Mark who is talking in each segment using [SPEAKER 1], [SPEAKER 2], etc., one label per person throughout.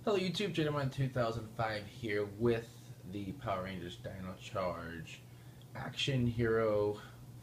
[SPEAKER 1] Hello YouTube, Gentleman 2005 here with the Power Rangers Dino Charge Action Hero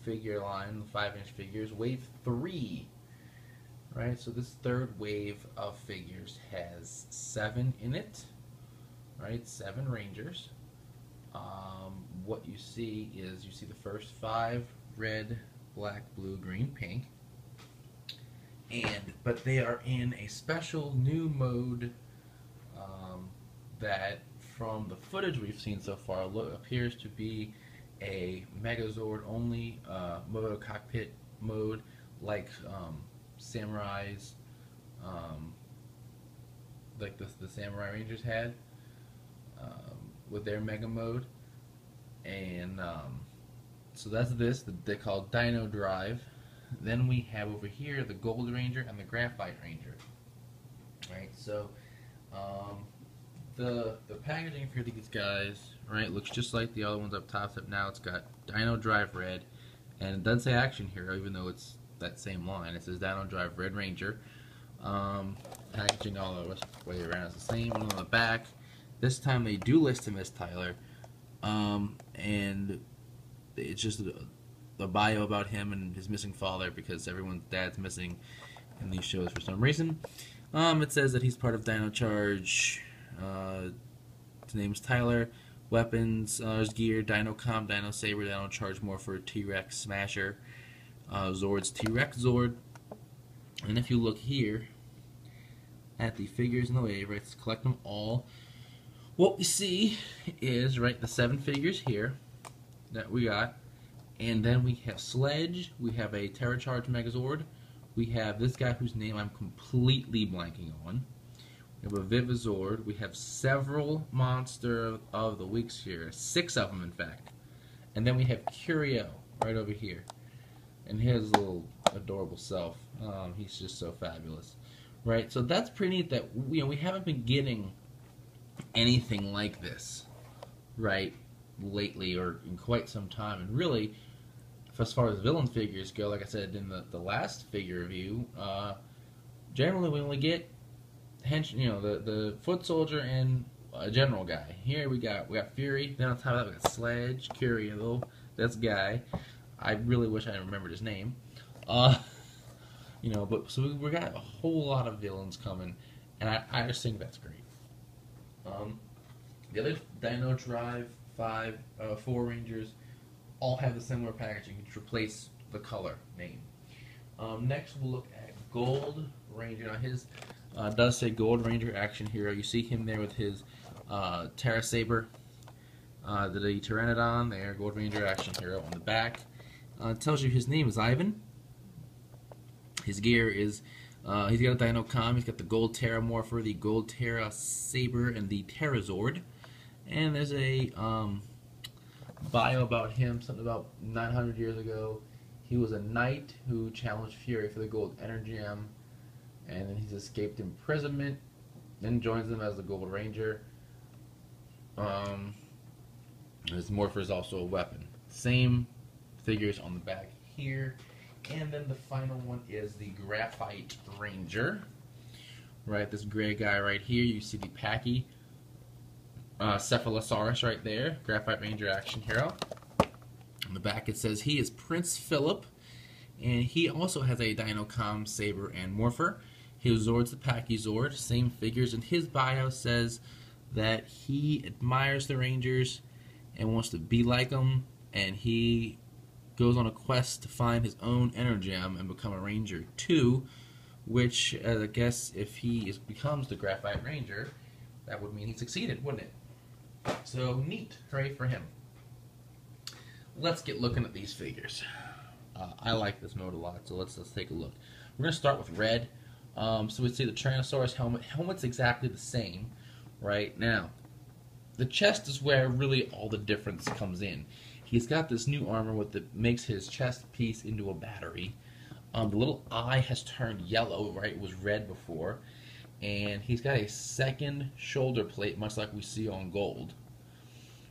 [SPEAKER 1] figure line, 5-inch figures, wave 3. Right, so this third wave of figures has 7 in it, right, 7 Rangers. What you see is you see the first 5, red, black, blue, green, pink. But they are in a special new mode that, from the footage we've seen so far, appears to be a Megazord only moto cockpit mode, like Samurais, like the Samurai Rangers had with their Mega mode, and so that's this. They call Dino Drive. Then we have over here the Gold Ranger and the Graphite Ranger. Right, so the packaging for these guys, right, looks just like the other ones up top, except now it's got Dino Drive Red, and it doesn't say Action Hero, even though it's that same line. It says Dino Drive Red Ranger. Packaging all the way around is the same. One on the back. This time they do list him as Tyler, and it's just a bio about him and his missing father, because everyone's dad's missing in these shows for some reason. It says that he's part of Dino Charge. His name's Tyler. Weapons, his gear: Dino Com, Dino Saber, Dino Charge Morpher, T-Rex Smasher, Zord's T-Rex Zord. And if you look here at the figures in the wave, right, let's collect them all. What we see is, right, the 7 figures here that we got. And then we have Sledge, we have a Terra Charge Megazord, we have this guy whose name I'm completely blanking on, we have a Vivazord, we have several Monster of the Weeks here, 6 of them in fact, and then we have Curio right over here, and his little adorable self. He's just so fabulous, right? So that's pretty neat that we haven't been getting anything like this, right, lately or in quite some time, and really, as far as villain figures go, like I said in the last figure review, generally we only get the foot soldier and a general guy. Here we got Fury. Then on top of that we got Sledge, Curio. That's Guy. I really wish I remembered his name. But so we got a whole lot of villains coming, and I just think that's great. The other Dino Drive 4 Rangers all have the similar packaging to replace the color name. Next we'll look at Gold Ranger. Now his does say Gold Ranger Action Hero. You see him there with his Terra Saber, the Pteranodon there, Gold Ranger Action Hero on the back. It tells you his name is Ivan. His gear is, he's got a Dino Com, he's got the Gold Terra Morpher, the Gold Terra Saber, and the Terrazord. And there's a bio about him, something about 900 years ago. He was a knight who challenged Fury for the Gold Energy Gem, and then he's escaped imprisonment, then joins them as the Gold Ranger. His Morpher is also a weapon. Same figures on the back here. And then the final one is the Graphite Ranger. Right, this gray guy right here. You see the Packy Cephalosaurus right there, Graphite Ranger Action Hero. On the back it says he is Prince Philip, and he also has a Dino Com, Saber, and Morpher. His Zord's the Packy Zord, same figures, and his bio says that he admires the Rangers and wants to be like them, and he goes on a quest to find his own Energem and become a Ranger too, which, I guess, if he becomes the Graphite Ranger, that would mean he succeeded, wouldn't it? So neat, hooray for him. Let's get looking at these figures. I like this mode a lot, so let's take a look. We're going to start with red. So we see the Tyrannosaurus helmet. Helmet's exactly the same, right? Now, the chest is where really all the difference comes in. He's got this new armor that makes his chest piece into a battery. The little eye has turned yellow, right? It was red before. And he's got a second shoulder plate, much like we see on Gold.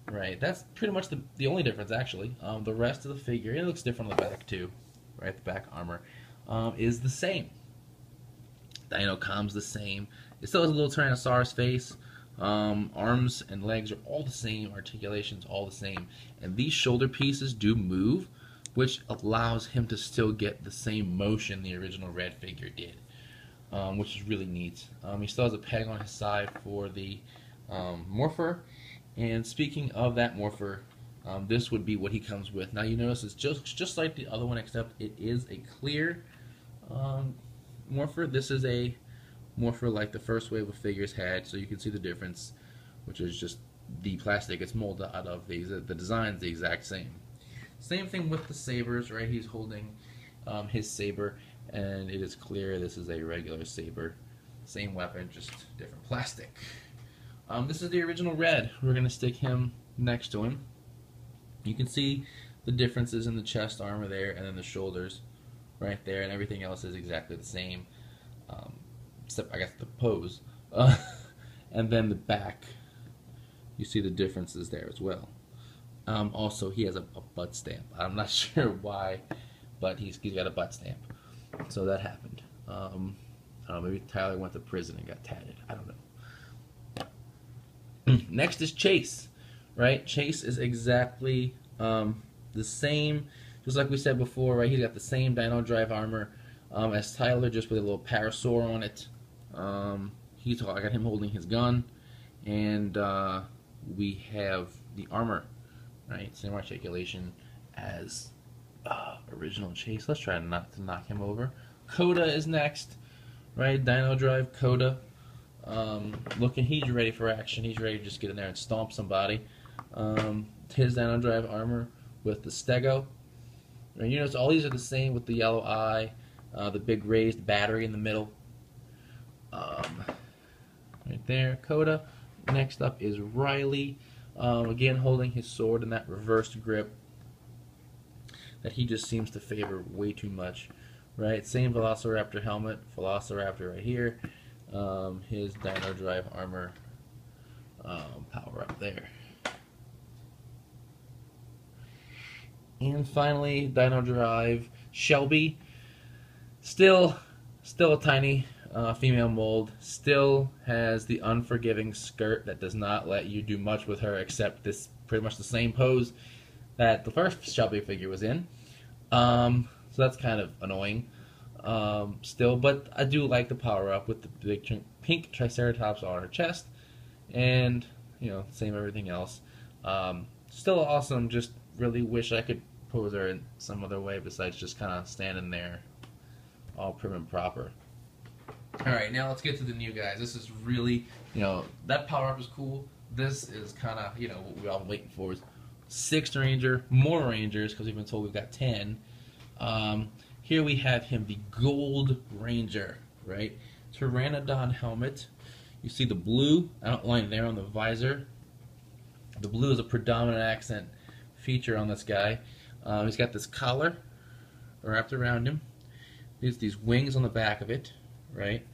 [SPEAKER 1] Right, that's pretty much the only difference, actually. The rest of the figure, it looks different on the back too. Right, the back armor is the same. Dino com's the same. It still has a little Tyrannosaurus face. Arms and legs are all the same. Articulation's all the same. And these shoulder pieces do move, which allows him to still get the same motion the original red figure did, which is really neat. He still has a peg on his side for the morpher. And speaking of that morpher, this would be what he comes with. Now you notice it's just like the other one, except it is a clear morpher. This is a morpher like the first wave of figures had, so you can see the difference, which is just the plastic it's molded out of. The design's the exact same. Same thing with the sabers, right? He's holding his saber, and it is clear this is a regular saber. Same weapon, just different plastic. This is the original red. We're going to stick him next to him. You can see the differences in the chest armor there, and then the shoulders right there, and everything else is exactly the same, except I guess the pose. And then the back, you see the differences there as well. Also, he has a butt stamp. I'm not sure why, but he's got a butt stamp. So that happened. I don't know, maybe Tyler went to prison and got tatted. I don't know. Next is Chase, right? Chase is exactly the same, just like we said before, right? He's got the same Dino Drive armor as Tyler, just with a little parasaur on it. I got him holding his gun, and we have the armor, right? Same articulation as original Chase. Let's try not to knock him over. Coda is next, right? Dino Drive Coda. Looking, he's ready for action. He's ready to just get in there and stomp somebody. His Dino Drive armor with the stego. And you notice all these are the same with the yellow eye, the big raised battery in the middle. Right there, Coda. Next up is Riley. Again, holding his sword in that reversed grip that he just seems to favor way too much. Right, same Velociraptor helmet, Velociraptor right here. His Dino Drive armor power up there. And finally, Dino Drive Shelby. Still a tiny female mold. Still has the unforgiving skirt that does not let you do much with her except this pretty much the same pose that the first Shelby figure was in. So that's kind of annoying. Still, but I do like the power up with the big pink Triceratops on her chest, and same everything else. Still awesome. Just really wish I could pose her in some other way besides just kind of standing there, all prim and proper. All right, now let's get to the new guys. This is really, that power up is cool. This is kind of, what we all been waiting for is 6th Ranger, more Rangers because we've been told we've got 10. Here we have him, the Gold Ranger, right? Pteranodon helmet. You see the blue outlined there on the visor. The blue is a predominant accent feature on this guy. He's got this collar wrapped around him. There's these wings on the back of it, right?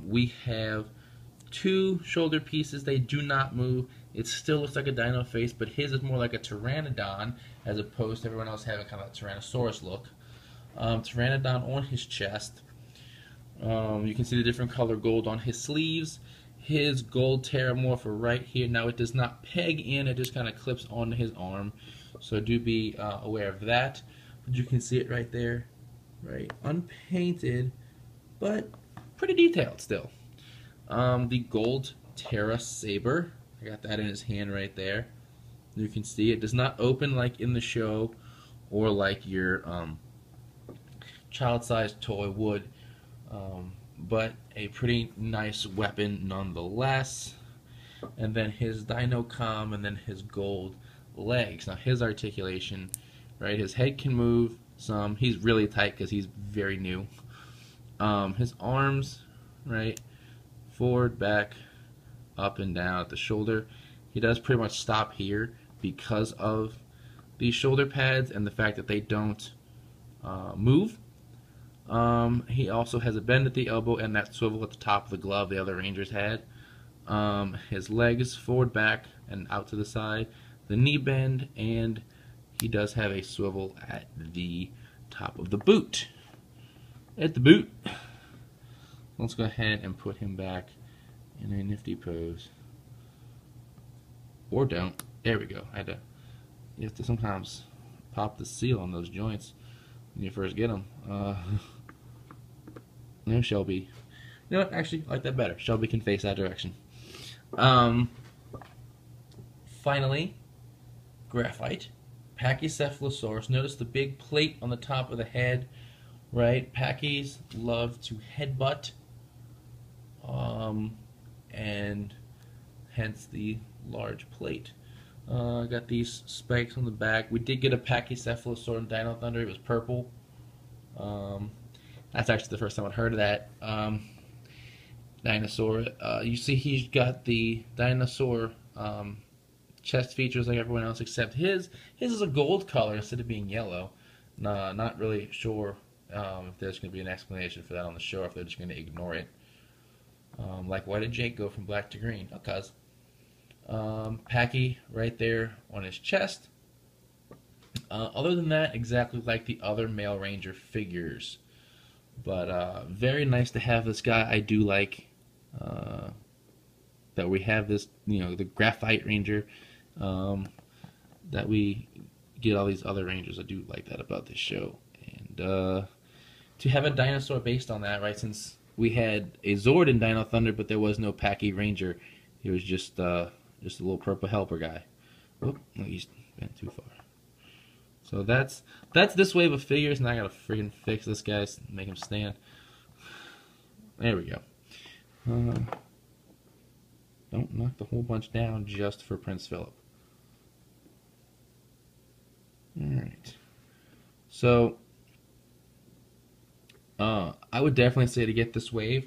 [SPEAKER 1] We have 2 shoulder pieces. They do not move. It still looks like a dino face, but his is more like a pteranodon as opposed to everyone else having kind of a Tyrannosaurus look. Pteranodon on his chest. You can see the different color gold on his sleeves. His gold Terramorpher right here. Now it does not peg in, it just kind of clips onto his arm. So do be aware of that. But you can see it right there. Right, unpainted, but pretty detailed still. The gold Terra Saber. I got that in his hand right there. You can see it does not open like in the show or like your child-sized toy would, but a pretty nice weapon nonetheless. And then his Dino Com, and then his gold legs. Now his articulation, right? His head can move some. He's really tight because he's very new. His arms, right? Forward, back, up and down at the shoulder. He does pretty much stop here because of these shoulder pads and the fact that they don't move. He also has a bend at the elbow and that swivel at the top of the glove the other Rangers had. His legs forward, back, and out to the side. The knee bend, and he does have a swivel at the top of the boot. At the boot. Let's go ahead and put him back in a nifty pose. Or don't. There we go. You have to sometimes pop the seal on those joints when you first get them. No, Shelby. You know what? Actually, I like that better. Shelby can face that direction. Finally, Graphite. Pachycephalosaurus. Notice the big plate on the top of the head, right? Pachy's love to headbutt, and hence the large plate. Got these spikes on the back. We did get a Pachycephalosaur in Dino Thunder. It was purple. That's actually the first time I'd heard of that dinosaur. You see he's got the dinosaur chest features like everyone else, except his is a gold color instead of being yellow. Not really sure if there's going to be an explanation for that on the show, or if they're just going to ignore it. Like, why did Jake go from black to green? Oh, cuz. Packy right there on his chest. Other than that, exactly like the other male ranger figures. But very nice to have this guy. I do like that we have this, the Graphite Ranger, that we get all these other Rangers. I do like that about this show. And to have a dinosaur based on that, right, since we had a Zord in Dino Thunder, but there was no Packy Ranger. He was just a little purple helper guy. Oh, he's been too far. So that's this wave of figures, and I gotta freaking fix this guy, make him stand. There we go. Don't knock the whole bunch down just for Prince Philip. Alright. So, I would definitely say to get this wave,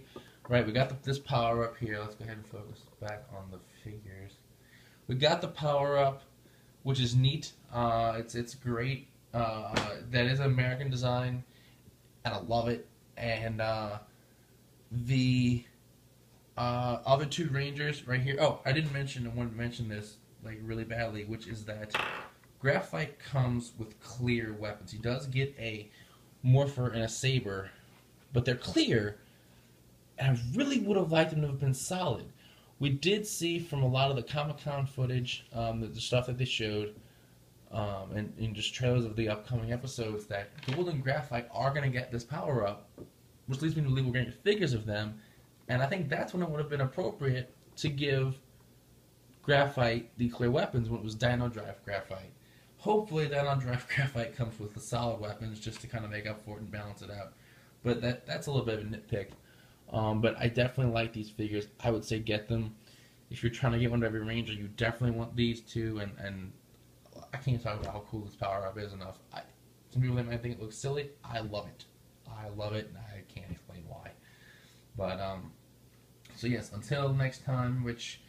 [SPEAKER 1] right, we got this power up here. Let's go ahead and focus back on the figures. We got the power up, which is neat. It's great. That is American design, and I love it. And the other two Rangers right here. Oh, I didn't mention. I wanted to mention this like really badly, which is that Graphite comes with clear weapons. He does get a Morpher and a Saber, but they're clear. And I really would have liked them to have been solid. We did see from a lot of the Comic-Con footage, the stuff that they showed, and in just trailers of the upcoming episodes, that Gold and Graphite are going to get this power up, which leads me to believe we're going to get figures of them. And I think that's when it would have been appropriate to give Graphite the clear weapons when it was Dino Drive Graphite. Hopefully Dino Drive Graphite comes with the solid weapons just to kind of make up for it and balance it out. But that's a little bit of a nitpick. But I definitely like these figures. I would say get them. If you're trying to get one to every Ranger, you definitely want these two. And I can't talk about how cool this power-up is enough. Some people might think it looks silly. I love it. I love it, and I can't explain why. But, so yes, until next time, which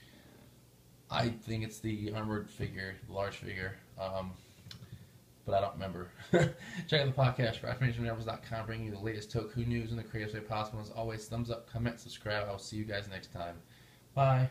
[SPEAKER 1] I think it's the armored figure, the large figure, but I don't remember. Check out the podcast for InformationNetworks.com, bringing you the latest Toku news in the creative way possible. As always, thumbs up, comment, subscribe. I will see you guys next time. Bye.